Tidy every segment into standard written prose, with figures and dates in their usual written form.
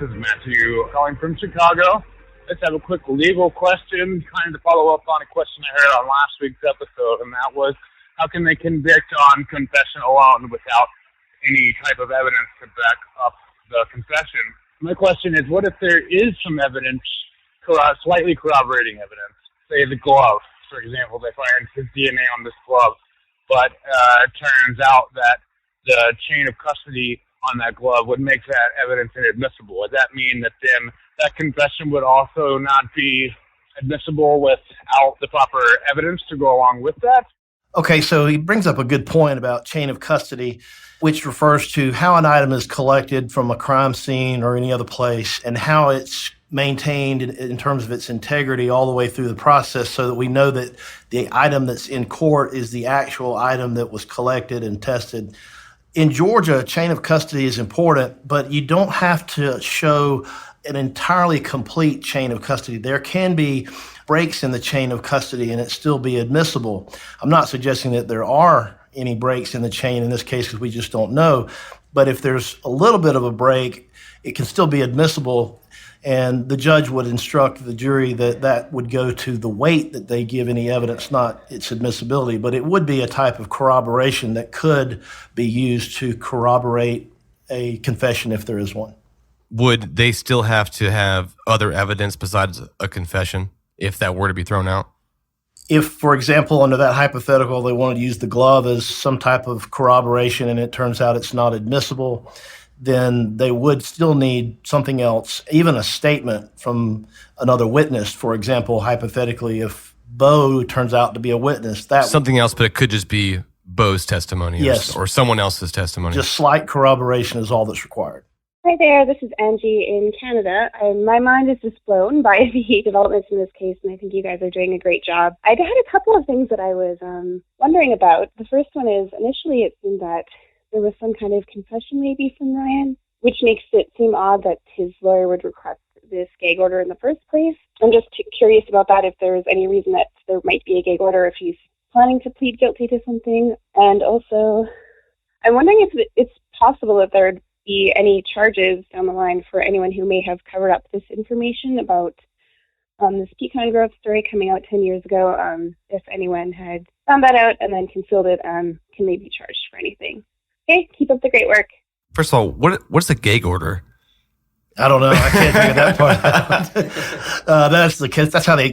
is Matthew calling from Chicago. Let's have a quick legal question, kind of to follow up on a question I heard on last week's episode, and that was, how can they convict on confession alone without any type of evidence to back up the confession? My question is, what if there is some evidence, slightly corroborating evidence, say the glove, for example, they find his DNA on this glove, but it turns out that the chain of custody on that glove would make that evidence inadmissible. Would that mean that then that confession would also not be admissible without the proper evidence to go along with that? Okay, so he brings up a good point about chain of custody, which refers to how an item is collected from a crime scene or any other place and how it's maintained in terms of its integrity all the way through the process so that we know that the item that's in court is the actual item that was collected and tested. In Georgia, chain of custody is important, but you don't have to show an entirely complete chain of custody. There can be breaks in the chain of custody and it still be admissible. I'm not suggesting that there are any breaks in the chain in this case because we just don't know. But if there's a little bit of a break, it can still be admissible. And the judge would instruct the jury that that would go to the weight that they give any evidence, not its admissibility. But it would be a type of corroboration that could be used to corroborate a confession if there is one. Would they still have to have other evidence besides a confession if that were to be thrown out? If, for example, under that hypothetical, they wanted to use the glove as some type of corroboration and it turns out it's not admissible, then they would still need something else, even a statement from another witness. For example, hypothetically, if Bo turns out to be a witness, that something else, but it could just be Bo's testimony, yes, or someone else's testimony. Just slight corroboration is all that's required. Hi there, this is Angie in Canada. My mind is just blown by the developments in this case, and I think you guys are doing a great job. I had a couple of things that I was wondering about. The first one is, initially it seemed that there was some kind of confession maybe from Ryan, which makes it seem odd that his lawyer would request this gag order in the first place. I'm just curious about that, if there's any reason that there might be a gag order if he's planning to plead guilty to something. And also, I'm wondering if it's possible that there would be any charges down the line for anyone who may have covered up this information about this pecan growth story coming out 10 years ago. If anyone had found that out and then concealed it, can they be charged for anything? Okay, keep up the great work. First of all, what's a gag order? I don't know. I can't figure that part out.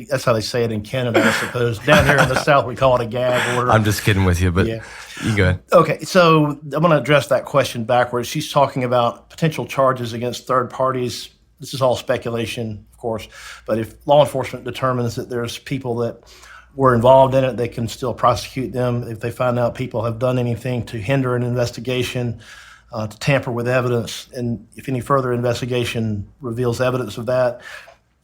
That's how they say it in Canada, I suppose. Down here in the South, we call it a gag order. I'm just kidding with you, but yeah. You go ahead. Okay, so I'm going to address that question backwards. She's talking about potential charges against third parties. This is all speculation, of course, but if law enforcement determines that there's people that were involved in it, they can still prosecute them. If they find out people have done anything to hinder an investigation, to tamper with evidence, and if any further investigation reveals evidence of that,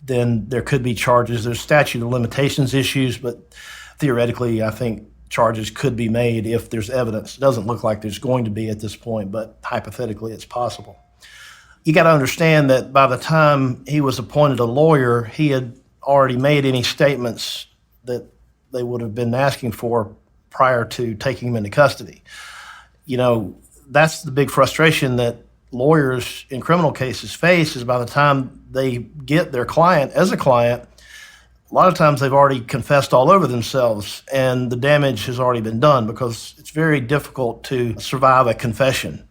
then there could be charges. There's statute of limitations issues, but theoretically, I think charges could be made if there's evidence. It doesn't look like there's going to be at this point, but hypothetically, it's possible. You got to understand that by the time he was appointed a lawyer, he had already made any statements that they would have been asking for prior to taking him into custody. You know, that's the big frustration that lawyers in criminal cases face, is by the time they get their client as a client, a lot of times they've already confessed all over themselves and the damage has already been done, because it's very difficult to survive a confession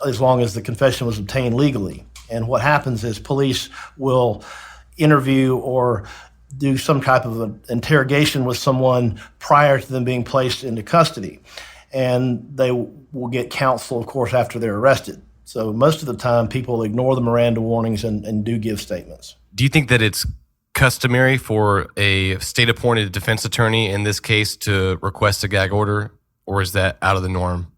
as long as the confession was obtained legally. And what happens is police will interview or do some type of an interrogation with someone prior to them being placed into custody. And they will get counsel, of course, after they're arrested. So most of the time, people ignore the Miranda warnings and do give statements. Do you think that it's customary for a state-appointed defense attorney in this case to request a gag order, or is that out of the norm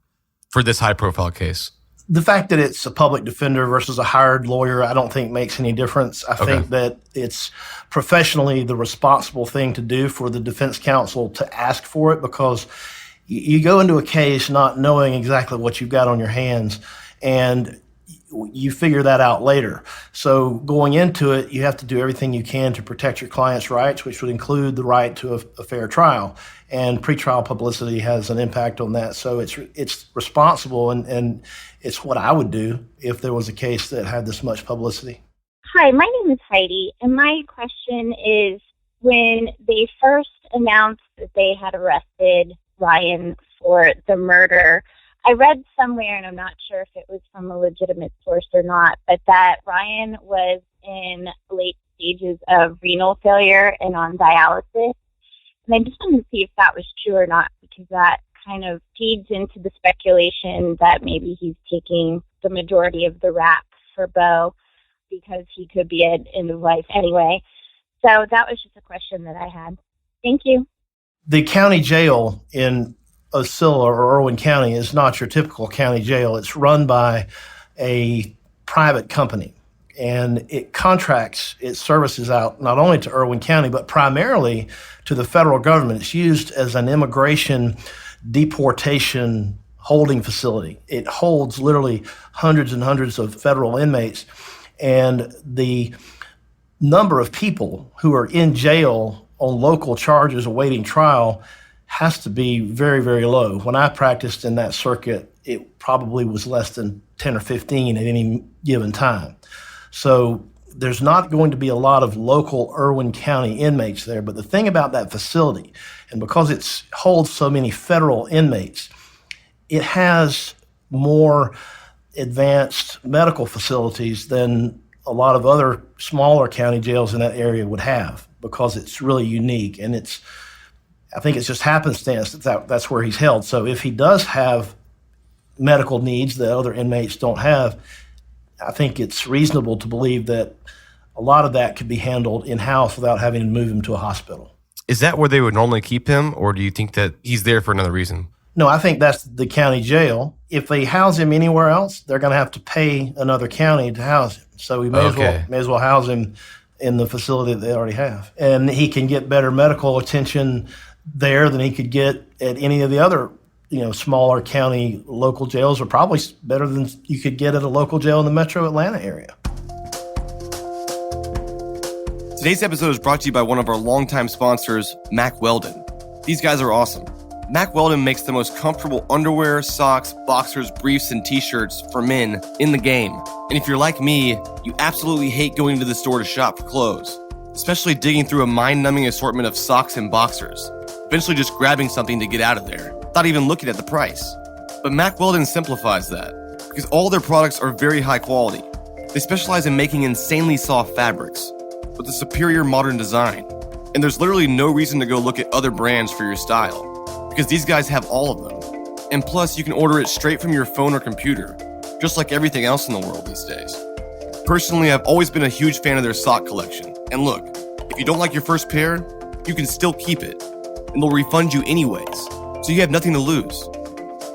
for this high-profile case? The fact that it's a public defender versus a hired lawyer, I don't think makes any difference. I think that it's professionally the responsible thing to do for the defense counsel to ask for it, because you go into a case not knowing exactly what you've got on your hands, and you figure that out later. So going into it, you have to do everything you can to protect your client's rights, which would include the right to a fair trial. And pretrial publicity has an impact on that. So it's responsible, and it's what I would do if there was a case that had this much publicity. Hi, my name is Heidi, and my question is, when they first announced that they had arrested Ryan for the murder, I read somewhere, and I'm not sure if it was from a legitimate source or not, but that Ryan was in late stages of renal failure and on dialysis. And I just wanted to see if that was true or not, because that kind of feeds into the speculation that maybe he's taking the majority of the rap for Bo, because he could be at end of life anyway. So that was just a question that I had. Thank you. The county jail in Osceola or Irwin County is not your typical county jail. It's run by a private company, and it contracts its services out not only to Irwin County, but primarily to the federal government. It's used as an immigration deportation holding facility. It holds literally hundreds and hundreds of federal inmates, and the number of people who are in jail on local charges awaiting trial has to be very, very low. When I practiced in that circuit, it probably was less than 10 or 15 at any given time. So there's not going to be a lot of local Irwin County inmates there. But the thing about that facility, and because it holds so many federal inmates, it has more advanced medical facilities than a lot of other smaller county jails in that area would have, because it's really unique. And I think it's just happenstance that's where he's held. So if he does have medical needs that other inmates don't have, I think it's reasonable to believe that a lot of that could be handled in-house without having to move him to a hospital. Is that where they would normally keep him, or do you think that he's there for another reason? No, I think that's the county jail. If they house him anywhere else, they're going to have to pay another county to house him. So we may as well house him in the facility that they already have. And he can get better medical attention there than he could get at any of the other, smaller county local jails, or probably better than you could get at a local jail in the metro Atlanta area. Today's episode is brought to you by one of our longtime sponsors, Mack Weldon. These guys are awesome. Mack Weldon makes the most comfortable underwear, socks, boxers, briefs, and t-shirts for men in the game. And if you're like me, you absolutely hate going to the store to shop for clothes, especially digging through a mind-numbing assortment of socks and boxers, eventually just grabbing something to get out of there, without even looking at the price. But Mack Weldon simplifies that, because all their products are very high quality. They specialize in making insanely soft fabrics, with a superior modern design. And there's literally no reason to go look at other brands for your style, because these guys have all of them. And plus, you can order it straight from your phone or computer, just like everything else in the world these days. Personally, I've always been a huge fan of their sock collection. And look, if you don't like your first pair, you can still keep it, and they'll refund you anyways, so you have nothing to lose.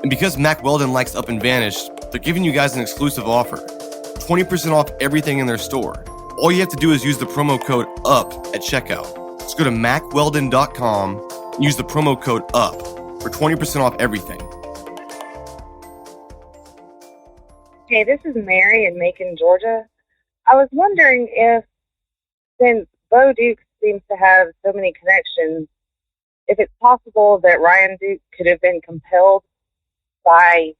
And because Mack Weldon likes Up and Vanished, they're giving you guys an exclusive offer, 20% off everything in their store. All you have to do is use the promo code UP at checkout. Just go to MackWeldon.com and use the promo code UP for 20% off everything. Hey, this is Mary in Macon, Georgia. I was wondering if, since Bo Duke seems to have so many connections, if it's possible that Ryan Duke could have been compelled by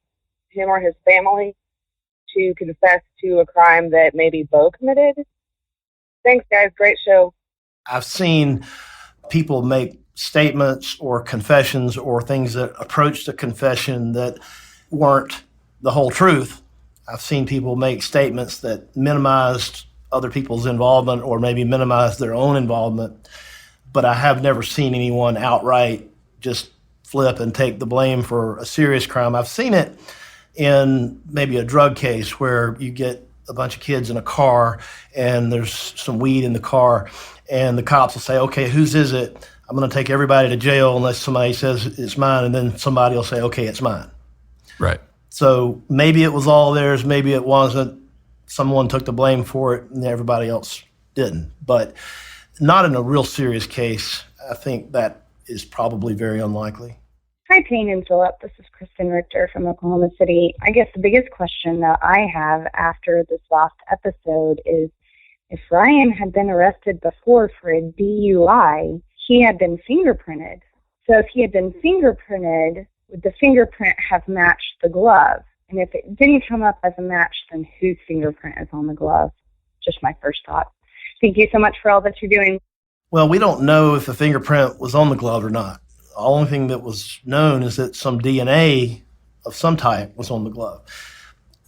him or his family to confess to a crime that maybe Bo committed. Thanks, guys. Great show. I've seen people make statements or confessions or things that approached a confession that weren't the whole truth. I've seen people make statements that minimized other people's involvement or maybe minimized their own involvement, but I have never seen anyone outright just flip and take the blame for a serious crime. I've seen it in maybe a drug case where you get a bunch of kids in a car and there's some weed in the car, and the cops will say, okay, whose is it? I'm going to take everybody to jail unless somebody says it's mine, and then somebody will say, okay, it's mine. Right. So maybe it was all theirs, maybe it wasn't. Someone took the blame for it and everybody else didn't. But not in a real serious case. I think that is probably very unlikely. Hi, Payne and Philip. This is Kristen Richter from Oklahoma City. I guess the biggest question that I have after this last episode is, if Ryan had been arrested before for a DUI, he had been fingerprinted. So if he had been fingerprinted, would the fingerprint have matched the glove? And if it didn't come up as a match, then whose fingerprint is on the glove? just my first thought. Thank you so much for all that you're doing. Well, we don't know if the fingerprint was on the glove or not. The only thing that was known is that some DNA of some type was on the glove.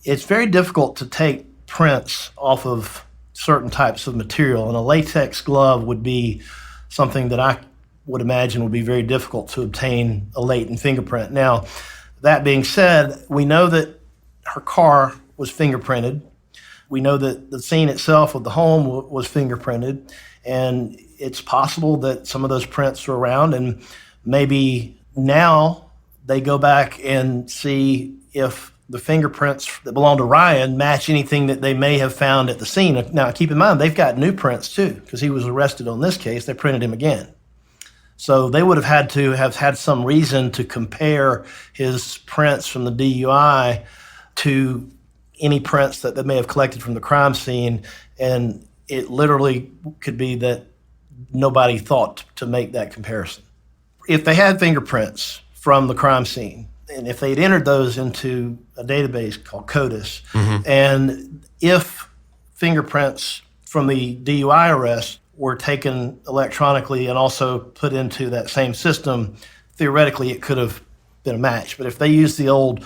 It's very difficult to take prints off of certain types of material, and a latex glove would be something that I would imagine would be very difficult to obtain a latent fingerprint. Now, that being said, we know that her car was fingerprinted. We know that the scene itself of the home was fingerprinted, and it's possible that some of those prints are around, and maybe now they go back and see if the fingerprints that belong to Ryan match anything that they may have found at the scene. Now, keep in mind, they've got new prints too, because he was arrested on this case. They printed him again. So they would have had to have had some reason to compare his prints from the DUI to any prints that they may have collected from the crime scene. And it literally could be that nobody thought to make that comparison. If they had fingerprints from the crime scene, and if they'd entered those into a database called CODIS, and if fingerprints from the DUI arrest were taken electronically and also put into that same system, theoretically it could have been a match. But if they used the old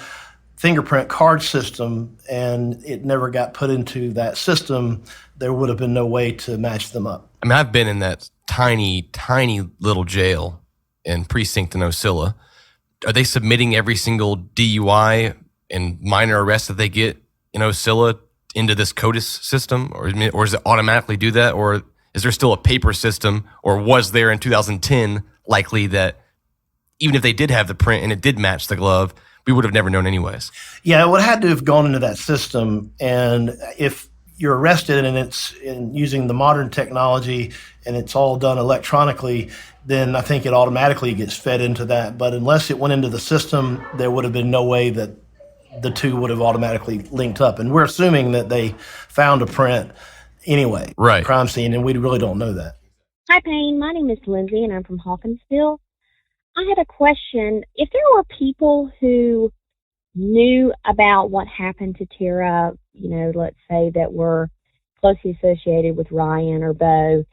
fingerprint card system and it never got put into that system, there would have been no way to match them up. I mean, I've been in that tiny, tiny little jail in precinct in Ocilla. Are they submitting every single DUI and minor arrest that they get in Ocilla into this CODIS system? Or does it automatically do that? Or is there still a paper system? Or was there in 2010 likely that even if they did have the print and it did match the glove, we would have never known anyways? Yeah, it would have had to have gone into that system. And if you're arrested and it's using the modern technology and it's all done electronically, then I think it automatically gets fed into that. But unless it went into the system, there would have been no way that the two would have automatically linked up. And we're assuming that they found a print anyway, right, crime scene, and we really don't know that. Hi, Payne. My name is Lindsey, and I'm from Hawkinsville. I had a question. If there were people who knew about what happened to Tara, let's say that were closely associated with Ryan or Bo,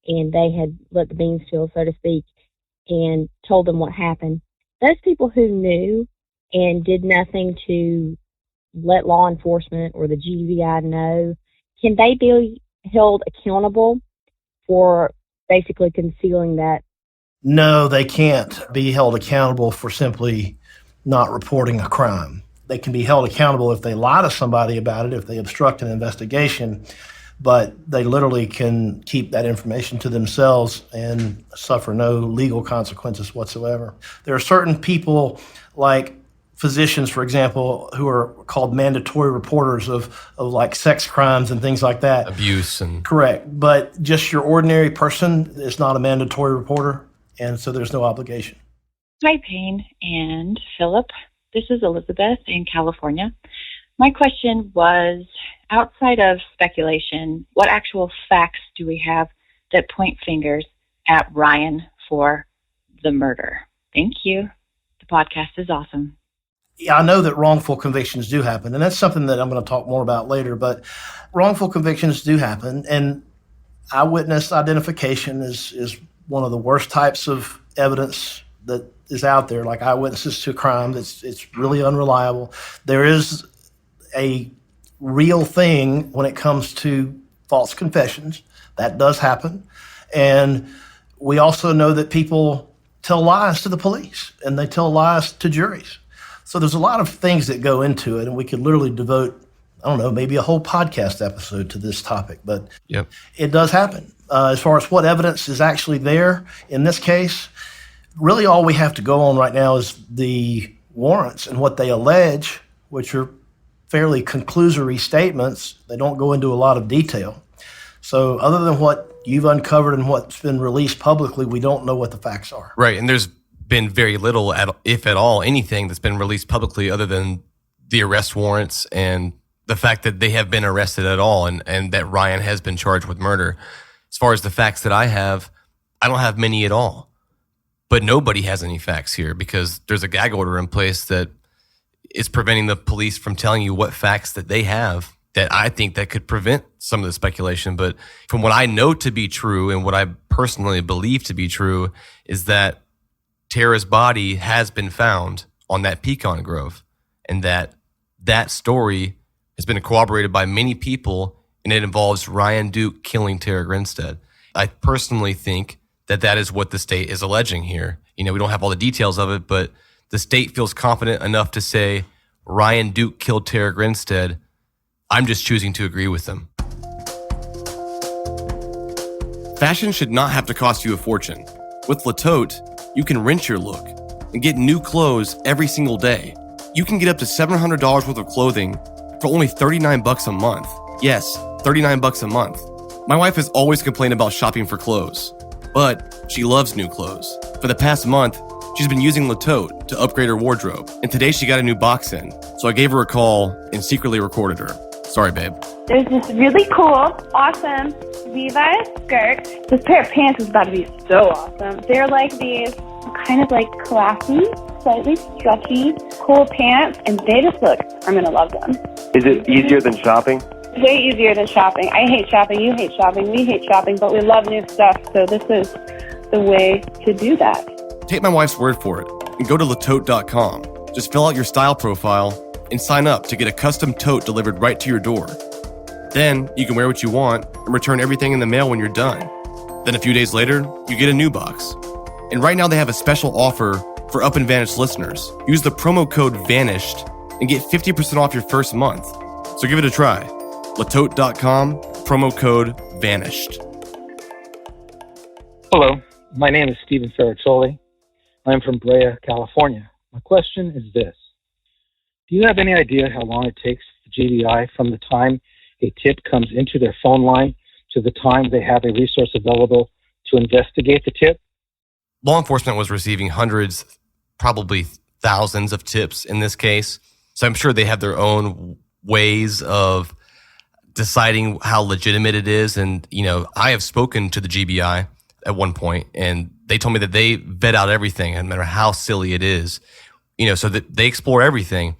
and they had let the beans spill, so to speak, and told them what happened, those people who knew and did nothing to let law enforcement or the GVI know, can they be held accountable for basically concealing that? No, they can't be held accountable for simply not reporting a crime. They can be held accountable if they lie to somebody about it, if they obstruct an investigation, but they literally can keep that information to themselves and suffer no legal consequences whatsoever. There are certain people, like physicians, for example, who are called mandatory reporters of like sex crimes and things like that. Abuse and... Correct. But just your ordinary person is not a mandatory reporter, and so there's no obligation. Hi, Payne and Philip. This is Elizabeth in California. My question was, outside of speculation, what actual facts do we have that point fingers at Ryan for the murder? Thank you. The podcast is awesome. Yeah, I know that wrongful convictions do happen, and that's something that I'm going to talk more about later, but wrongful convictions do happen, and eyewitness identification is one of the worst types of evidence that is out there, like eyewitnesses to a crime. It's really unreliable. There is a real thing when it comes to false confessions. That does happen. And we also know that people tell lies to the police, and they tell lies to juries. So there's a lot of things that go into it, and we could literally devote, I don't know, maybe a whole podcast episode to this topic, but Yep. It does happen. As far as what evidence is actually there in this case, really all we have to go on right now is the warrants and what they allege, which are fairly conclusory statements. They don't go into a lot of detail. So other than what you've uncovered and what's been released publicly, we don't know what the facts are. Right, and there's been very little, if at all, anything that's been released publicly other than the arrest warrants and the fact that they have been arrested at all and that Ryan has been charged with murder. As far as the facts that I don't have many at all. But nobody has any facts here because there's a gag order in place that is preventing the police from telling you what facts that they have that I think that could prevent some of the speculation. But from what I know to be true and what I personally believe to be true is that Tara's body has been found on that pecan grove, and that story has been corroborated by many people, and it involves Ryan Duke killing Tara Grinstead. I personally think that is what the state is alleging here. We don't have all the details of it, but the state feels confident enough to say Ryan Duke killed Tara Grinstead. I'm just choosing to agree with them. Fashion should not have to cost you a fortune. With Le Tote, you can rinse your look and get new clothes every single day. You can get up to $700 worth of clothing for only $39 a month. Yes, $39 a month. My wife has always complained about shopping for clothes, but she loves new clothes. For the past month, she's been using Le Tote to upgrade her wardrobe, and today she got a new box in, so I gave her a call and secretly recorded her. Sorry, babe. There's this really cool, awesome Levi's skirt. This pair of pants is about to be so awesome. They're like these kind of like classy, slightly stretchy, cool pants, and they just look, I'm going to love them. Is it easier than shopping? Way easier than shopping. I hate shopping, you hate shopping, we hate shopping, but we love new stuff, so this is the way to do that. Take my wife's word for it and go to letote.com. Just fill out your style profile and sign up to get a custom tote delivered right to your door. Then you can wear what you want and return everything in the mail when you're done. Then a few days later, you get a new box. And right now they have a special offer for Up and Vanished listeners. Use the promo code VANISHED and get 50% off your first month. So give it a try. letote.com, promo code VANISHED. Hello, my name is Stephen Ferriccioli. I'm from Brea, California. My question is this. Do you have any idea how long it takes the GBI from the time a tip comes into their phone line to the time they have a resource available to investigate the tip? Law enforcement was receiving hundreds, probably thousands of tips in this case. So I'm sure they have their own ways of deciding how legitimate it is. And, I have spoken to the GBI at one point, and they told me that they vet out everything, no matter how silly it is, so that they explore everything.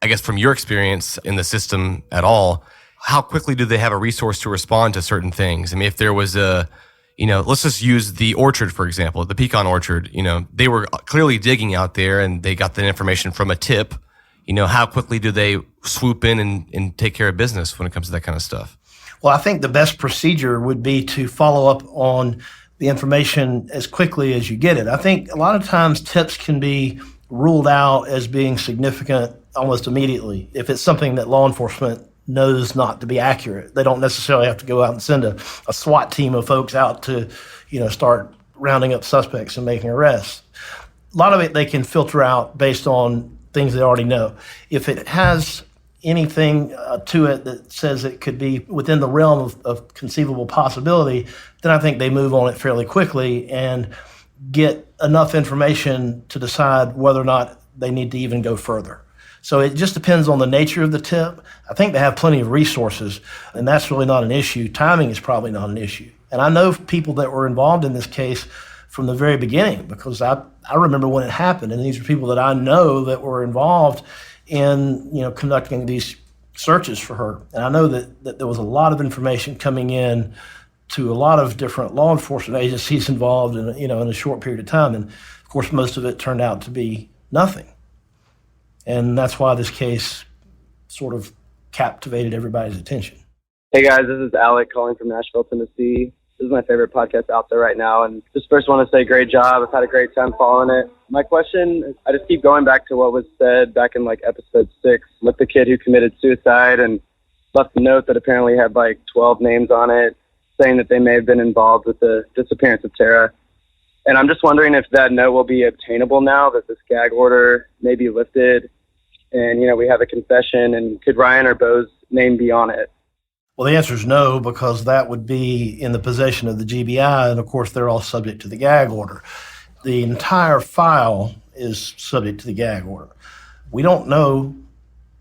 I guess from your experience in the system at all, how quickly do they have a resource to respond to certain things? I mean, if there was let's just use the orchard, for example, the pecan orchard, they were clearly digging out there and they got the information from a tip. How quickly do they swoop in and take care of business when it comes to that kind of stuff? Well, I think the best procedure would be to follow up on the information as quickly as you get it. I think a lot of times tips can be ruled out as being significant almost immediately. If it's something that law enforcement knows not to be accurate, they don't necessarily have to go out and send a SWAT team of folks out to, start rounding up suspects and making arrests. A lot of it they can filter out based on things they already know. If it has anything to it that says it could be within the realm of conceivable possibility, then I think they move on it fairly quickly and get enough information to decide whether or not they need to even go further. So it just depends on the nature of the tip. I think they have plenty of resources, and that's really not an issue. Timing is probably not an issue. And I know people that were involved in this case from the very beginning, because I remember when it happened, and these are people that I know that were involved in conducting these searches for her. And I know that there was a lot of information coming in to a lot of different law enforcement agencies involved in a short period of time, and of course most of it turned out to be nothing. And that's why this case sort of captivated everybody's attention. Hey guys, this is Alec calling from Nashville, Tennessee. This is my favorite podcast out there right now, and just first want to say great job. I've had a great time following it. My question, I just keep going back to what was said back in episode 6 with the kid who committed suicide and left a note that apparently had 12 names on it saying that they may have been involved with the disappearance of Tara. And I'm just wondering if that note will be obtainable now that this gag order may be lifted and, we have a confession, and could Ryan or Bo's name be on it? Well, the answer is no, because that would be in the possession of the GBI, and of course they're all subject to the gag order. The entire file is subject to the gag order. We don't know,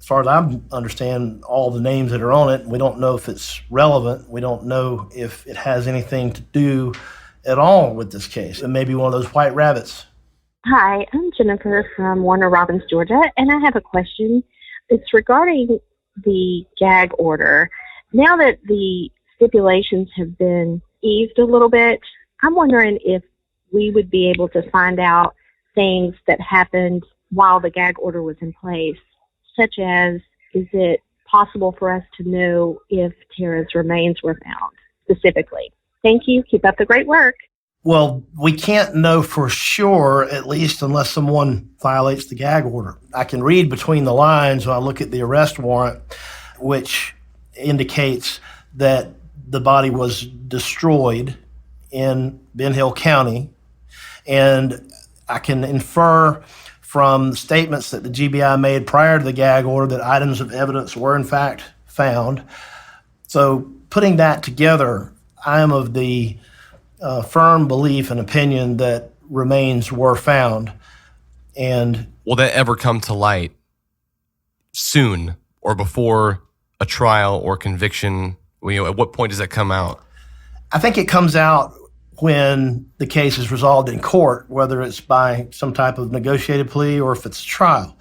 as far as I understand, all the names that are on it. We don't know if it's relevant. We don't know if it has anything to do at all with this case. It may be one of those white rabbits. Hi, I'm Jennifer from Warner Robins, Georgia, and I have a question. It's regarding the gag order. Now that the stipulations have been eased a little bit, I'm wondering if we would be able to find out things that happened while the gag order was in place, such as, is it possible for us to know if Tara's remains were found specifically? Thank you. Keep up the great work. Well, we can't know for sure, at least unless someone violates the gag order. I can read between the lines when I look at the arrest warrant, which indicates that the body was destroyed in Ben Hill County. And I can infer from statements that the GBI made prior to the gag order that items of evidence were in fact found. So putting that together, I am of the firm belief and opinion that remains were found. And will that ever come to light soon or before a trial or conviction? At what point does that come out? I think it comes out when the case is resolved in court, whether it's by some type of negotiated plea or if it's a trial.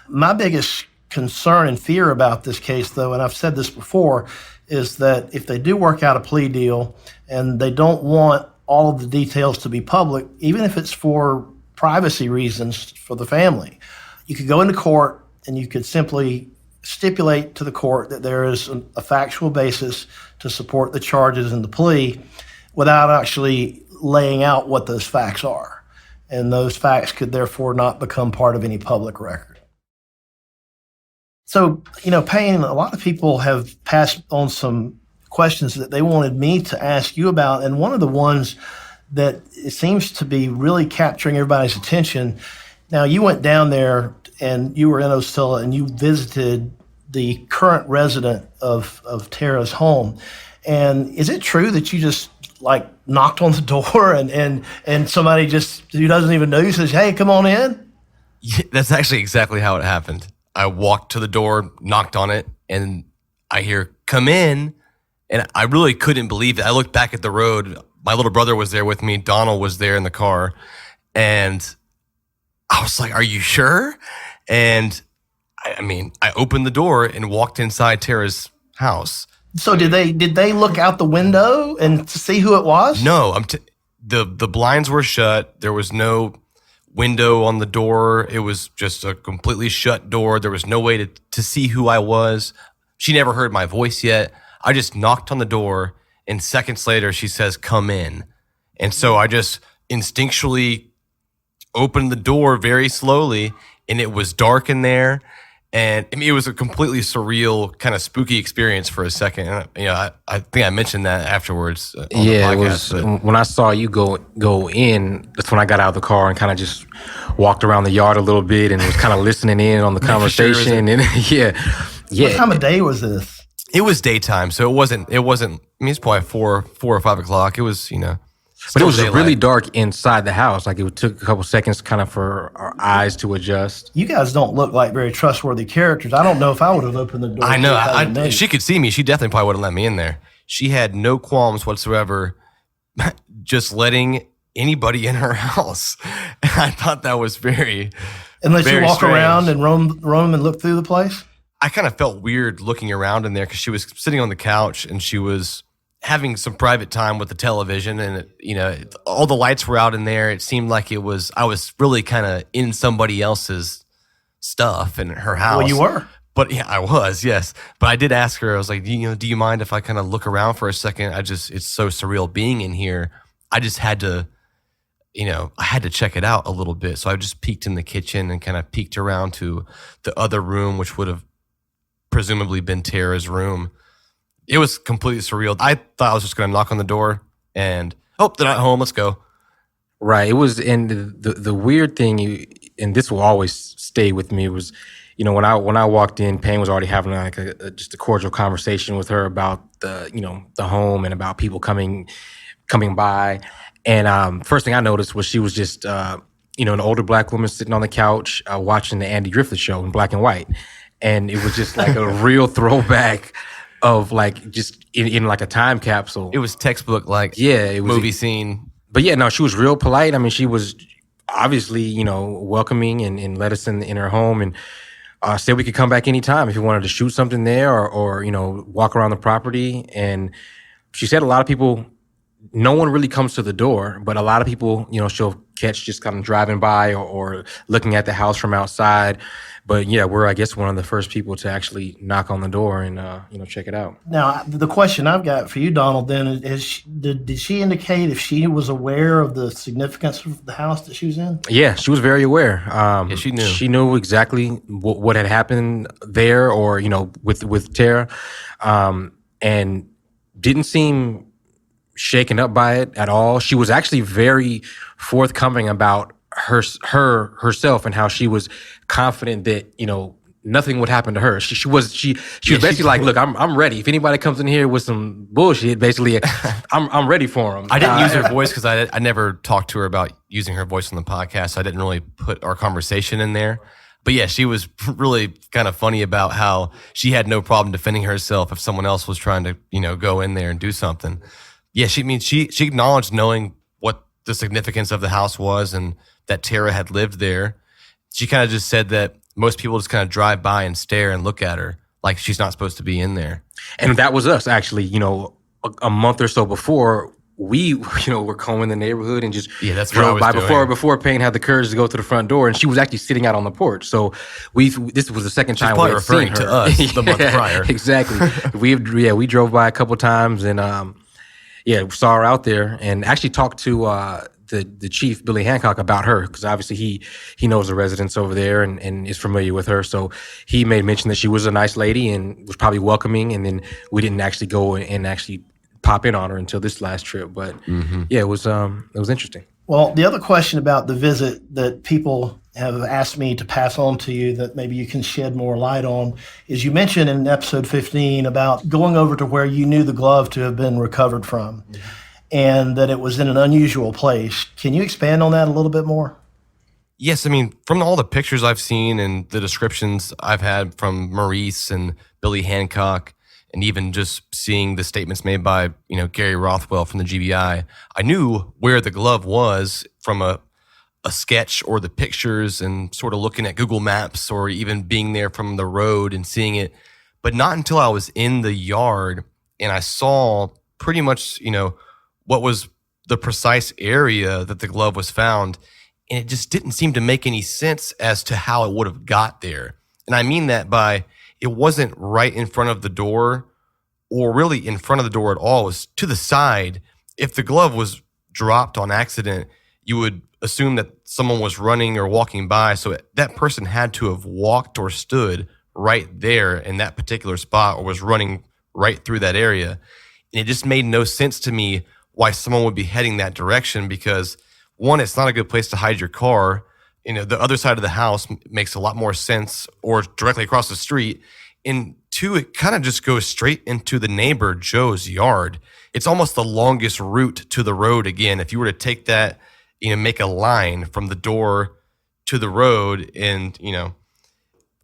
My biggest concern and fear about this case, though, and I've said this before, is that if they do work out a plea deal and they don't want all of the details to be public, even if it's for privacy reasons for the family, you could go into court and you could simply stipulate to the court that there is a factual basis to support the charges in the plea without actually laying out what those facts are. And those facts could therefore not become part of any public record. So, Payne, a lot of people have passed on some questions that they wanted me to ask you about. And one of the ones that it seems to be really capturing everybody's attention. Now, you went down there and you were in Ocilla and you visited the current resident of Tara's home. And is it true that you just knocked on the door and somebody just who doesn't even know you says, "Hey, come on in"? Yeah, that's actually exactly how it happened. I walked to the door, knocked on it, and I hear, "Come in." And I really couldn't believe it. I looked back at the road. My little brother was there with me. Donald was there in the car. And I was like, "Are you sure?" And I opened the door and walked inside Tara's house. So did they look out the window and to see who it was? No, the blinds were shut. There was no window on the door. It was just a completely shut door. There was no way to see who I was. She never heard my voice yet. I just knocked on the door, and seconds later she says, "Come in." And so I just instinctually opened the door very slowly, and it was dark in there. And it was a completely surreal, kind of spooky experience for a second. And, I think I mentioned that afterwards. On the podcast, it was when I saw you go in. That's when I got out of the car and kind of just walked around the yard a little bit and was kind of listening in on the conversation. And yeah. What time of day was this? It was daytime, so it wasn't. It's probably 4 or 5 o'clock. It was, But it was really dark inside the house. It took a couple seconds kind of for our eyes to adjust. You guys don't look like very trustworthy characters. I don't know if I would have opened the door. I know. She could see me. She definitely probably would have let me in there. She had no qualms whatsoever just letting anybody in her house. I thought that was very And let very you walk strange. around and roam and look through the place? I kind of felt weird looking around in there because she was sitting on the couch and she was having some private time with the television, and all the lights were out in there. It seemed like I was really kind of in somebody else's stuff in her house. Well, you were. But yeah, I was, yes. But I did ask her, I was like, do you mind if I kind of look around for a second? It's so surreal being in here. I just had to, I had to check it out a little bit. So I just peeked in the kitchen and kind of peeked around to the other room, which would have presumably been Tara's room. It was completely surreal. I thought I was just going to knock on the door and, they're not home. Let's go. Right. It was, and the weird thing, and this will always stay with me, was, when I walked in, Payne was already having just a cordial conversation with her about the home and about people coming by. And first thing I noticed was she was just, an older Black woman sitting on the couch watching the Andy Griffith Show in black and white. And it was just like a real throwback of just in a time capsule. It was textbook it was movie scene. But yeah, no, she was real polite. She was obviously, welcoming and let us in her home. And said we could come back anytime if we wanted to shoot something there or walk around the property. And she said a lot of people, no one really comes to the door, but a lot of people, she'll catch just kind of driving by or looking at the house from outside. But yeah, we're, I guess, one of the first people to actually knock on the door and, check it out. Now, the question I've got for you, Donald, then is, did she indicate if she was aware of the significance of the house that she was in? Yeah, she was very aware. Yeah, she knew. She knew exactly what had happened there or, with Tara, and didn't seem shaken up by it at all. She was actually very forthcoming about herself and how she was confident that nothing would happen to her. She was basically like, look, I'm ready. If anybody comes in here with some bullshit, basically, I'm ready for them. I didn't use her voice because I never talked to her about using her voice on the podcast. I didn't really put our conversation in there. But yeah, she was really kind of funny about how she had no problem defending herself if someone else was trying to go in there and do something. Yeah, she acknowledged knowing what the significance of the house was and that Tara had lived there. She kind of just said that most people just kind of drive by and stare and look at her like she's not supposed to be in there. And that was us, actually. A month or so before, we were combing the neighborhood and just drove by before Payne had the courage to go to the front door, and she was actually sitting out on the porch. So this was the second time we were referring to us the month prior. Exactly. We drove by a couple times and saw her out there and actually talked to the chief, Billy Hancock, about her, because obviously he knows the residents over there and is familiar with her. So he made mention that she was a nice lady and was probably welcoming. And then we didn't actually go and actually pop in on her until this last trip. But it was interesting. Well, the other question about the visit that people have asked me to pass on to you that maybe you can shed more light on is you mentioned in episode 15 about going over to where you knew the glove to have been recovered from and that it was in an unusual place. Can you expand on that a little bit more? Yes, I mean, from all the pictures I've seen and the descriptions I've had from Maurice and Billy Hancock, and even just seeing the statements made by, Gary Rothwell from the GBI, I knew where the glove was from a sketch or the pictures and sort of looking at Google Maps or even being there from the road and seeing it. But not until I was in the yard and I saw pretty much, what was the precise area that the glove was found. And it just didn't seem to make any sense as to how it would have got there. And I mean that by it wasn't right in front of the door or really in front of the door at all. It was to the side. If the glove was dropped on accident, you would assume that someone was running or walking by. So that person had to have walked or stood right there in that particular spot or was running right through that area. And it just made no sense to me why someone would be heading that direction because, one, it's not a good place to hide your car. The other side of the house makes a lot more sense or directly across the street. And two, it kind of just goes straight into the neighbor Joe's yard. It's almost the longest route to the road. Again, if you were to take that, make a line from the door to the road and,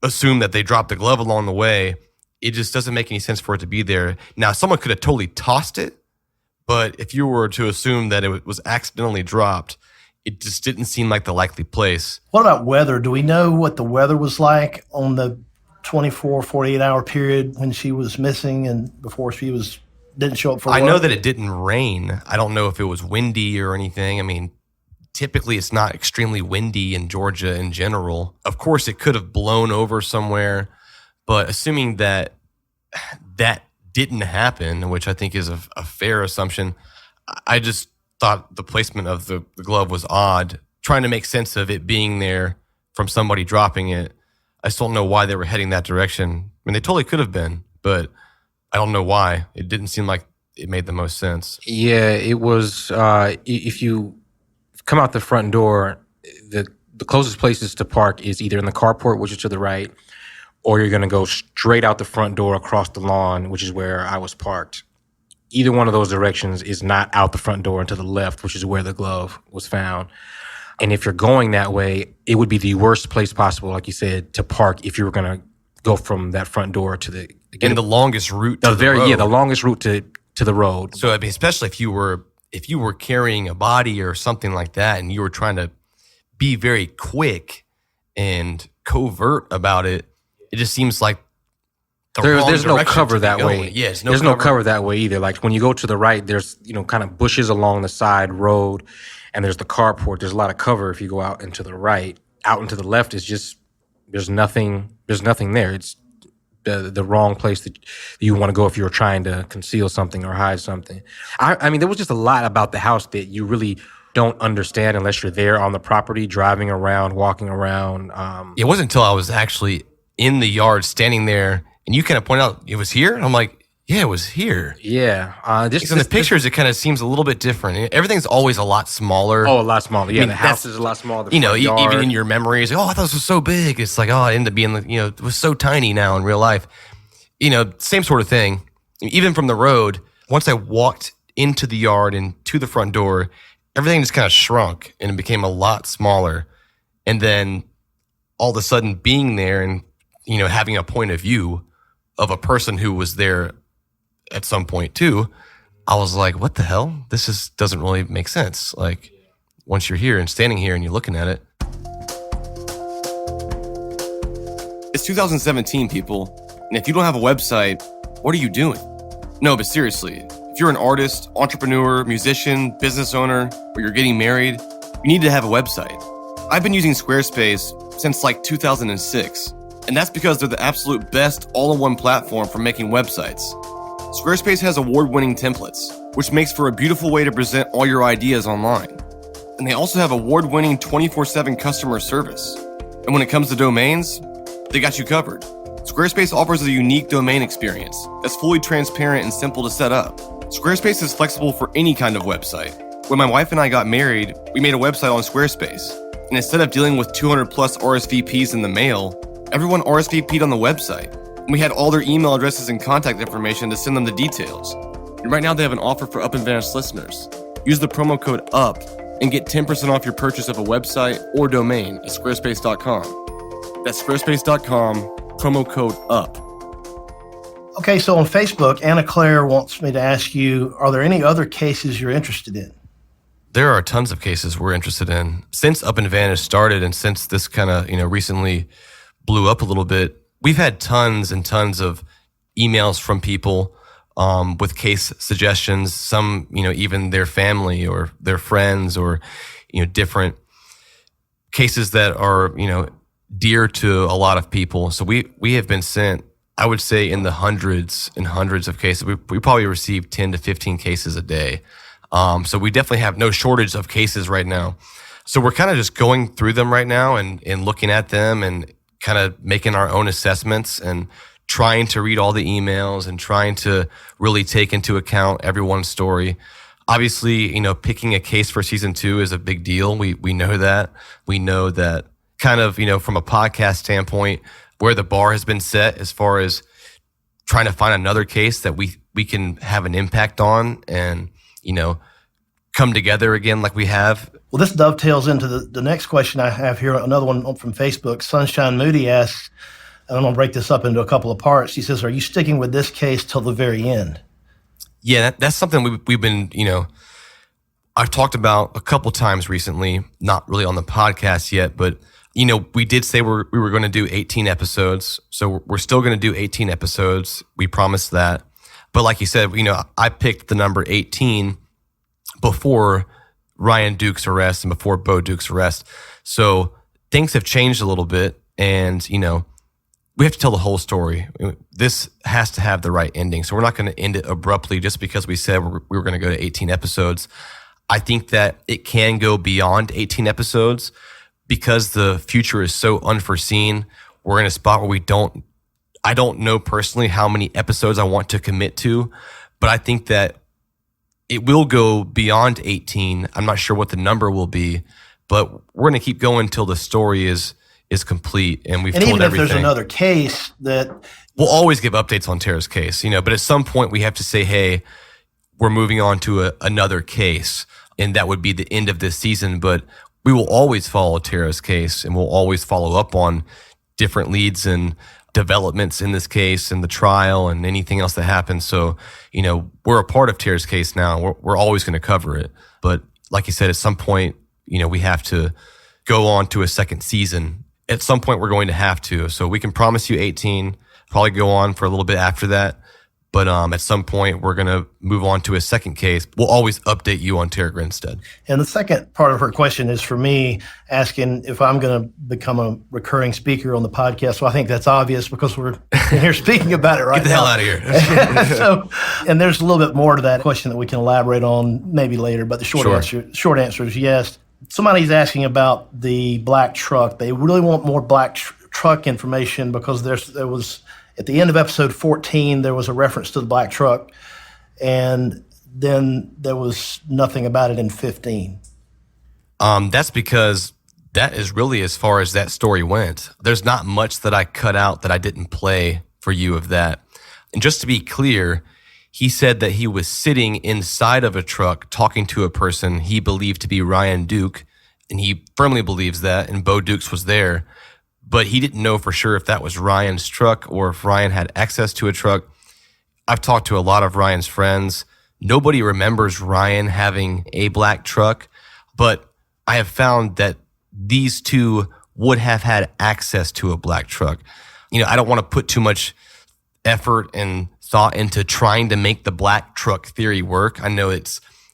assume that they dropped the glove along the way, it just doesn't make any sense for it to be there. Now, someone could have totally tossed it, but if you were to assume that it was accidentally dropped, it just didn't seem like the likely place. What about weather? Do we know what the weather was like on the 24, 48-hour period when she was missing and before she didn't show up for work? I know that it didn't rain. I don't know if it was windy or anything. I mean, typically it's not extremely windy in Georgia in general. Of course, it could have blown over somewhere, but assuming that didn't happen, which I think is a fair assumption, I just thought the placement of the glove was odd, trying to make sense of it being there from somebody dropping it. I still don't know why they were heading that direction. I mean, they totally could have been, but I don't know why. It didn't seem like it made the most sense. Yeah, it was, if you come out the front door, the closest places to park is either in the carport, which is to the right, or you're going to go straight out the front door across the lawn, which is where I was parked. Either one of those directions is not out the front door and to the left, which is where the glove was found. And if you're going that way, it would be the worst place possible, like you said, to park if you were going to go from that front door to the... Again, and the longest route to the road. Yeah, the longest route to the road. So, I mean, especially if you were carrying a body or something like that and you were trying to be very quick and covert about it, it just seems like there's no cover that going. way. Yes, there's no cover that way either. Like when you go to the right, there's kind of bushes along the side road, and there's the carport. There's a lot of cover if you go out into the right. Out into the left is just there's nothing there. It's the wrong place that you want to go if you're trying to conceal something or hide something. I mean, there was just a lot about the house that you really don't understand unless you're there on the property, driving around, walking around. It wasn't until I was actually in the yard, standing there, and you kind of point out it was here. And I'm like, yeah, it was here. Yeah. In the pictures, it kind of seems a little bit different. Everything's always a lot smaller. Oh, a lot smaller. Yeah, I mean, the house is a lot smaller. Even in your memories, I thought this was so big. It's like, it ended up being, it was so tiny now in real life. Same sort of thing. Even from the road, once I walked into the yard and to the front door, everything just kind of shrunk and it became a lot smaller. And then all of a sudden being there and, having a point of view of a person who was there at some point too, I was like, what the hell? This just doesn't really make sense. Like once you're here and standing here and you're looking at it. It's 2017, people. And if you don't have a website, what are you doing? No, but seriously, if you're an artist, entrepreneur, musician, business owner, or you're getting married, you need to have a website. I've been using Squarespace since like 2006. And that's because they're the absolute best all-in-one platform for making websites. Squarespace has award-winning templates, which makes for a beautiful way to present all your ideas online. And they also have award-winning 24/7 customer service. And when it comes to domains, they got you covered. Squarespace offers a unique domain experience that's fully transparent and simple to set up. Squarespace is flexible for any kind of website. When my wife and I got married, we made a website on Squarespace. And instead of dealing with 200 plus RSVPs in the mail, everyone RSVP'd on the website. And we had all their email addresses and contact information to send them the details. And right now they have an offer for Up and Vanished listeners. Use the promo code UP and get 10% off your purchase of a website or domain at squarespace.com. That's squarespace.com, promo code UP. Okay, so on Facebook, Anna Claire wants me to ask you, are there any other cases you're interested in? There are tons of cases we're interested in. Since Up and Vanished started and since this kind of, recently blew up a little bit, we've had tons and tons of emails from people with case suggestions, some, even their family or their friends or, different cases that are, dear to a lot of people. So we have been sent, I would say, in the hundreds and hundreds of cases. We probably receive 10 to 15 cases a day. So we definitely have no shortage of cases right now. So we're kind of just going through them right now and looking at them and kind of making our own assessments and trying to read all the emails and trying to really take into account everyone's story. Obviously, picking a case for season 2 is a big deal. We know that. We know that kind of, from a podcast standpoint, where the bar has been set as far as trying to find another case that we can have an impact on and, come together again like we have. Well, this dovetails into the next question I have here, another one from Facebook. Sunshine Moody asks, and I'm going to break this up into a couple of parts. He says, are you sticking with this case till the very end? Yeah, that's something we've been, I've talked about a couple times recently, not really on the podcast yet, but, we did say we were going to do 18 episodes. So we're still going to do 18 episodes. We promised that. But like you said, I picked the number 18 before Ryan Duke's arrest and before Bo Duke's arrest. So things have changed a little bit and, we have to tell the whole story. This has to have the right ending. So we're not going to end it abruptly just because we said we were going to go to 18 episodes. I think that it can go beyond 18 episodes because the future is so unforeseen. We're in a spot where I don't know personally how many episodes I want to commit to, but I think that it will go beyond 18. I'm not sure what the number will be, but we're going to keep going until the story is complete and we've told even everything. If there's another case that we'll always give updates on Tara's case, but at some point we have to say, hey, we're moving on to another case, and that would be the end of this season. But we will always follow Tara's case, and we'll always follow up on different leads and developments in this case and the trial and anything else that happens. So, we're a part of Tara's case now. We're always going to cover it. But like you said, at some point, we have to go on to a second season at some point we're going to have to. So we can promise you 18, probably go on for a little bit after that. But at some point, we're going to move on to a second case. We'll always update you on Tara Grinstead. And the second part of her question is for me, asking if I'm going to become a recurring speaker on the podcast. So I think that's obvious because we're here speaking about it right now. Get the hell out of here. So, and there's a little bit more to that question that we can elaborate on maybe later. But the short answer is yes. Somebody's asking about the black truck. They really want more black truck information because there was... At the end of episode 14, there was a reference to the black truck, and then there was nothing about it in 15. That's because that is really as far as that story went. There's not much that I cut out that I didn't play for you of that. And just to be clear, he said that he was sitting inside of a truck talking to a person he believed to be Ryan Duke, and he firmly believes that, and Bo Dukes was there. But he didn't know for sure if that was Ryan's truck or if Ryan had access to a truck. I've talked to a lot of Ryan's friends. Nobody remembers Ryan having a black truck, but I have found that these two would have had access to a black truck. I don't want to put too much effort and thought into trying to make the black truck theory work. I know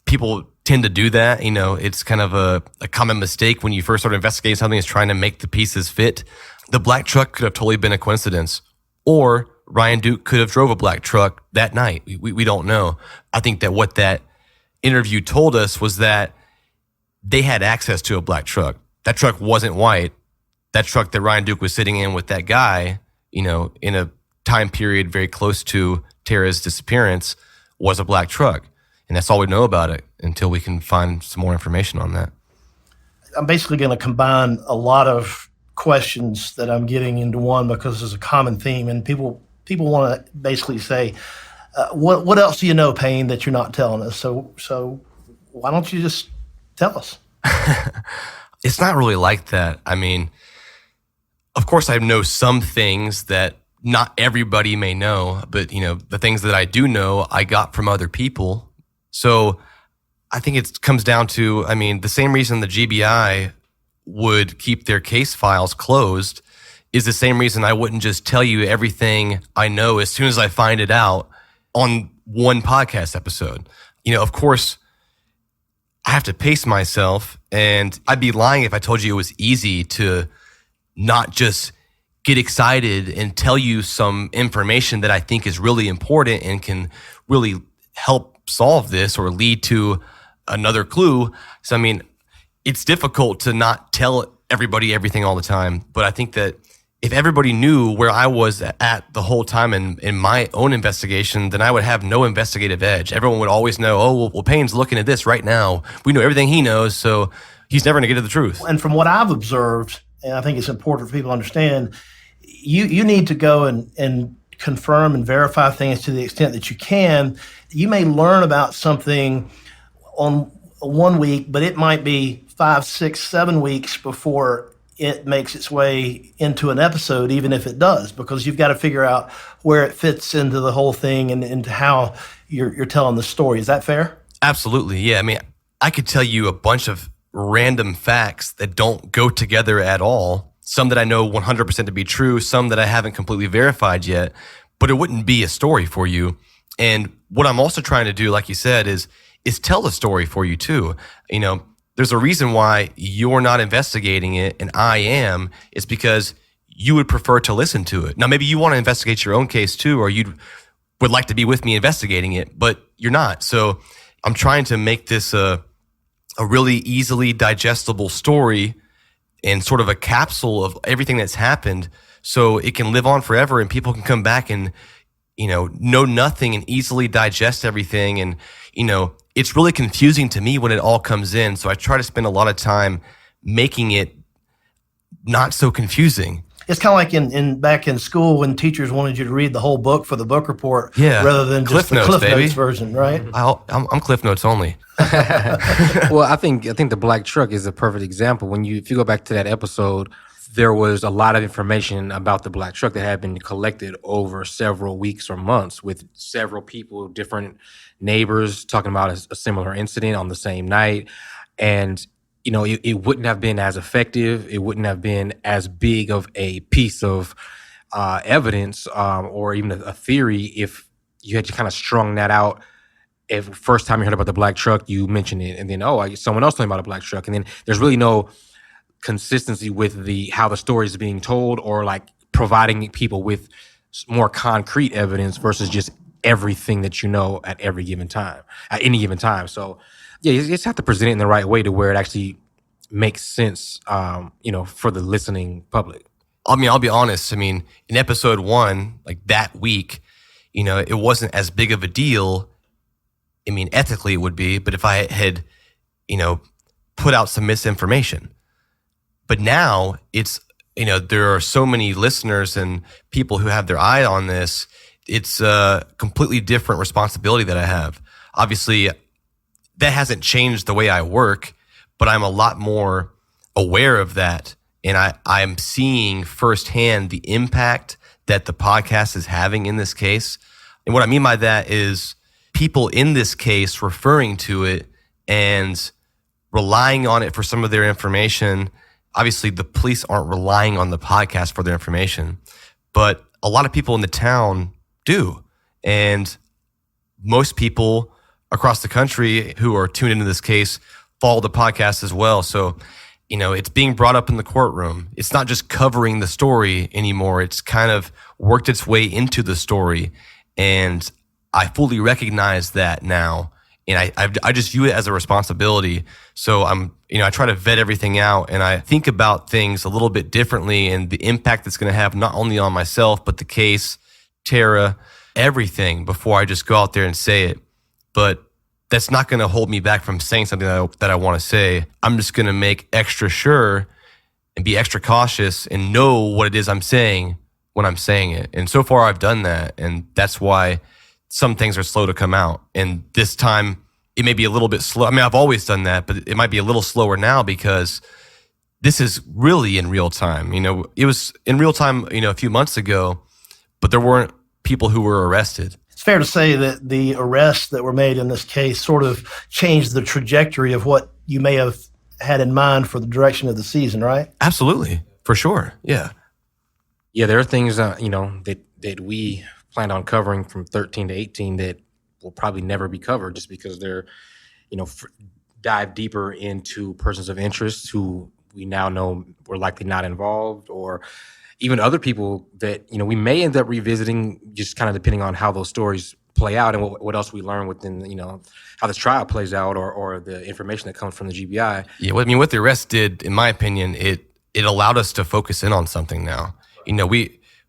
people tend to do that. It's kind of a common mistake when you first start investigating something, is trying to make the pieces fit. The black truck could have totally been a coincidence, or Ryan Duke could have drove a black truck that night. We don't know. I think that what that interview told us was that they had access to a black truck. That truck wasn't white. That truck that Ryan Duke was sitting in with that guy, in a time period very close to Tara's disappearance, was a black truck. And that's all we know about it until we can find some more information on that. I'm basically going to combine a lot of questions that I'm getting into one because there's a common theme, and people want to basically say, what else do you know, Payne, that you're not telling us? So why don't you just tell us? It's not really like that. I mean, of course I know some things that not everybody may know, but the things that I do know, I got from other people. So I think it comes down to, the same reason the GBI would keep their case files closed is the same reason I wouldn't just tell you everything I know as soon as I find it out on one podcast episode. Of course, I have to pace myself, and I'd be lying if I told you it was easy to not just get excited and tell you some information that I think is really important and can really help solve this or lead to another clue. So, it's difficult to not tell everybody everything all the time. But I think that if everybody knew where I was at the whole time in my own investigation, then I would have no investigative edge. Everyone would always know, well, Payne's looking at this right now. We know everything he knows, so he's never going to get to the truth. And from what I've observed, and I think it's important for people to understand, you need to go and confirm and verify things to the extent that you can. You may learn about something on 1 week, but it might be 5, 6, 7 weeks before it makes its way into an episode, even if it does, because you've got to figure out where it fits into the whole thing and into how you're telling the story. Is that fair? Absolutely. Yeah. I could tell you a bunch of random facts that don't go together at all. Some that I know 100% to be true, some that I haven't completely verified yet, but it wouldn't be a story for you. And what I'm also trying to do, like you said, is tell the story for you too. There's a reason why you're not investigating it and I am. It's because you would prefer to listen to it. Now, maybe you want to investigate your own case too, or you would like to be with me investigating it, but you're not. So I'm trying to make this a really easily digestible story and sort of a capsule of everything that's happened so it can live on forever and people can come back and, know nothing and easily digest everything. And, it's really confusing to me when it all comes in. So I try to spend a lot of time making it not so confusing. It's kind of like in back in school when teachers wanted you to read the whole book for the book report, rather than just the Cliff Notes version, right? I'm Cliff Notes only. Well, I think the black truck is a perfect example. If you go back to that episode, there was a lot of information about the black truck that had been collected over several weeks or months with several people, different neighbors talking about a similar incident on the same night. And it wouldn't have been as effective. It wouldn't have been as big of a piece of evidence or even a theory if you had kind of strung that out. If first time you heard about the black truck, you mentioned it, and then someone else told me about a black truck, and then there's really no consistency with how the story is being told, or like providing people with more concrete evidence versus just everything that at any given time. So yeah, you just have to present it in the right way to where it actually makes sense, for the listening public. I mean, I'll be honest. I mean, in episode 1, like that week, it wasn't as big of a deal. I mean, ethically it would be, but if I had, put out some misinformation. But now it's, there are so many listeners and people who have their eye on this. It's a completely different responsibility that I have. Obviously, that hasn't changed the way I work, but I'm a lot more aware of that. And I'm seeing firsthand the impact that the podcast is having in this case. And what I mean by that is people in this case referring to it and relying on it for some of their information. Obviously, the police aren't relying on the podcast for their information, but a lot of people in the town do. And most people across the country who are tuned into this case follow the podcast as well. So, it's being brought up in the courtroom. It's not just covering the story anymore. It's kind of worked its way into the story. And I fully recognize that now. And I just view it as a responsibility. So I try to vet everything out, and I think about things a little bit differently and the impact it's going to have not only on myself, but the case, Tara, everything before I just go out there and say it. But that's not going to hold me back from saying something that I want to say. I'm just going to make extra sure and be extra cautious and know what it is I'm saying when I'm saying it. And so far I've done that. And that's why some things are slow to come out. And this time it may be a little bit slow. I mean, I've always done that, but it might be a little slower now because this is really in real time. It was in real time, a few months ago, but there weren't people who were arrested. It's fair to say that the arrests that were made in this case sort of changed the trajectory of what you may have had in mind for the direction of the season, right? Absolutely. For sure. Yeah. Yeah, there are things, that we planned on covering from 13 to 18 that will probably never be covered just because they're, dive deeper into persons of interest who we now know were likely not involved, or even other people that, we may end up revisiting just kind of depending on how those stories play out and what else we learn within, how this trial plays out or the information that comes from the GBI. Yeah, what the arrest did, in my opinion, it allowed us to focus in on something now.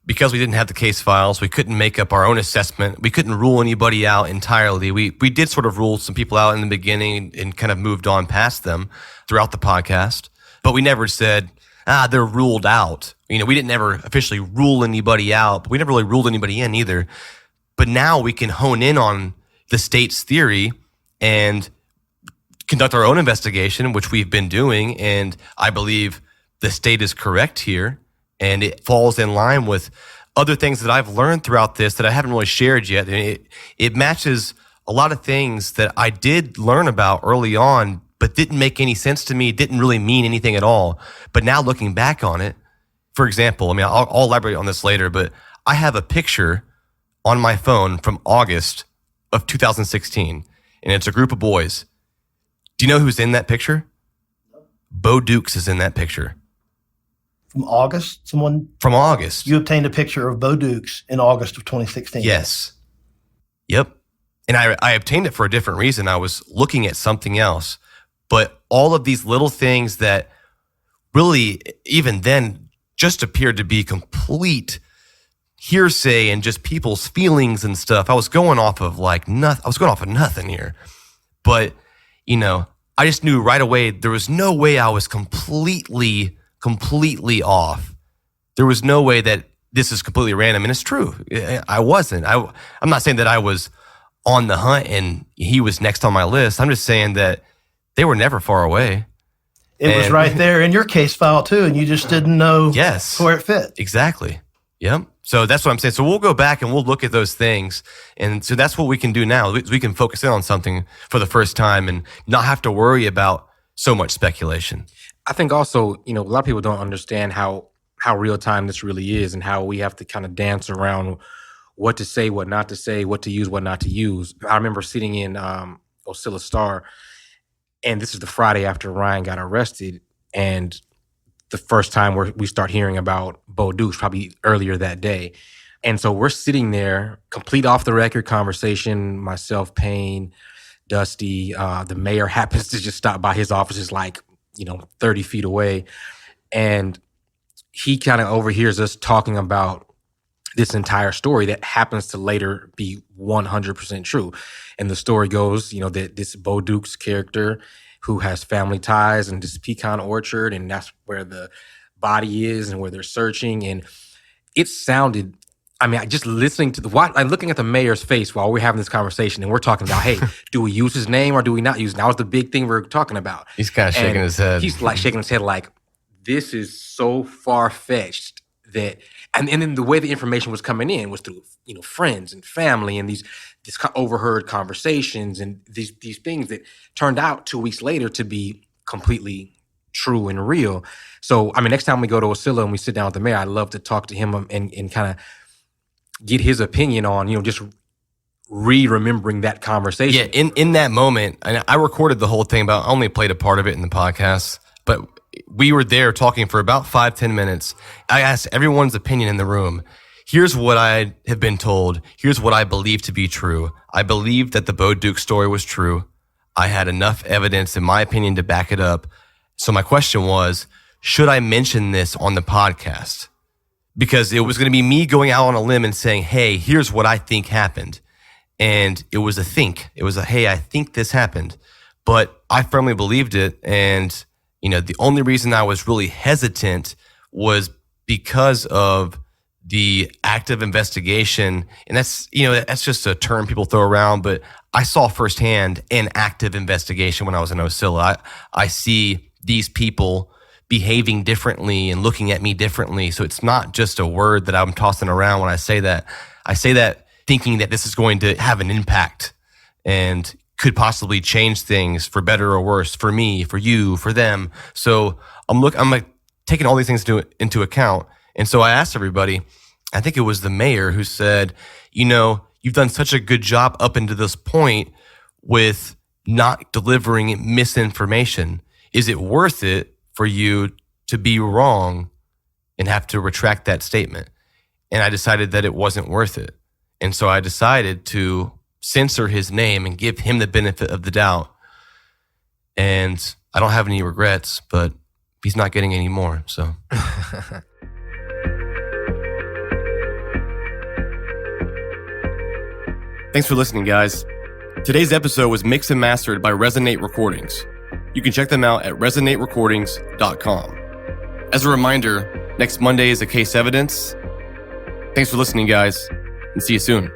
Because we didn't have the case files, we couldn't make up our own assessment. We couldn't rule anybody out entirely. We did sort of rule some people out in the beginning and kind of moved on past them throughout the podcast. But we never said, they're ruled out. We didn't ever officially rule anybody out, but we never really ruled anybody in either. But now we can hone in on the state's theory and conduct our own investigation, which we've been doing. And I believe the state is correct here. And it falls in line with other things that I've learned throughout this that I haven't really shared yet. And it matches a lot of things that I did learn about early on, but didn't make any sense to me, didn't really mean anything at all. But now looking back on it, for example, I'll elaborate on this later, but I have a picture on my phone from August of 2016, and it's a group of boys. Do you know who's in that picture? Bo Dukes is in that picture. From August? From August. You obtained a picture of Bo Dukes in August of 2016. Yes. Yep. And I obtained it for a different reason. I was looking at something else. But all of these little things that really, even then, just appeared to be complete hearsay and just people's feelings and stuff. I was going off of nothing here. But, I just knew right away there was no way I was completely off. There was no way that this is completely random. And it's true. I wasn't. I'm not saying that I was on the hunt and he was next on my list. I'm just saying that they were never far away. It was right there in your case file too, and you just didn't know where it fit. Exactly. Yep. So that's what I'm saying. So we'll go back and we'll look at those things. And so that's what we can do now. We can focus in on something for the first time and not have to worry about so much speculation. I think also, a lot of people don't understand how real time this really is and how we have to kind of dance around what to say, what not to say, what to use, what not to use. I remember sitting in Oscilla Star, and this is the Friday after Ryan got arrested, and the first time we start hearing about Bo Dukes, probably earlier that day. And so we're sitting there, complete off the record conversation, myself, Payne, Dusty, the mayor happens to just stop by his office, is like, 30 feet away. And he kind of overhears us talking about this entire story that happens to later be 100% true. And the story goes, that this Bo Dukes character who has family ties in this pecan orchard, and that's where the body is and where they're searching. And it sounded, just listening to I'm looking at the mayor's face while we're having this conversation, and we're talking about, hey, do we use his name or do we not use it? That was the big thing we're talking about. He's kind of shaking his head. He's like shaking his head like, this is so far-fetched that, and then the way the information was coming in was through, friends and family and these overheard conversations and these things that turned out 2 weeks later to be completely true and real. So, next time we go to Oscilla and we sit down with the mayor, I'd love to talk to him and kind of get his opinion on, just remembering that conversation. Yeah, in that moment, and I recorded the whole thing, but I only played a part of it in the podcast, but we were there talking for about 5-10 minutes. I asked everyone's opinion in the room. Here's what I have been told. Here's what I believe to be true. I believe that the Bo Dukes story was true. I had enough evidence, in my opinion, to back it up. So my question was, should I mention this on the podcast? Because it was going to be me going out on a limb and saying, hey, here's what I think happened. And it was a think. It was a, hey, I think this happened. But I firmly believed it. And, the only reason I was really hesitant was because of the active investigation. And that's just a term people throw around, but I saw firsthand an active investigation when I was in Oscilla. I see these people behaving differently and looking at me differently. So it's not just a word that I'm tossing around when I say that. I say that thinking that this is going to have an impact and could possibly change things for better or worse, for me, for you, for them. So I'm like taking all these things into account. And so I asked everybody, I think it was the mayor who said, you've done such a good job up until this point with not delivering misinformation. Is it worth it for you to be wrong and have to retract that statement? And I decided that it wasn't worth it. And so I decided to censor his name and give him the benefit of the doubt. And I don't have any regrets, but he's not getting any more. So. Thanks for listening, guys. Today's episode was mixed and mastered by Resonate Recordings. You can check them out at resonaterecordings.com. As a reminder, next Monday is a case evidence. Thanks for listening, guys, and see you soon.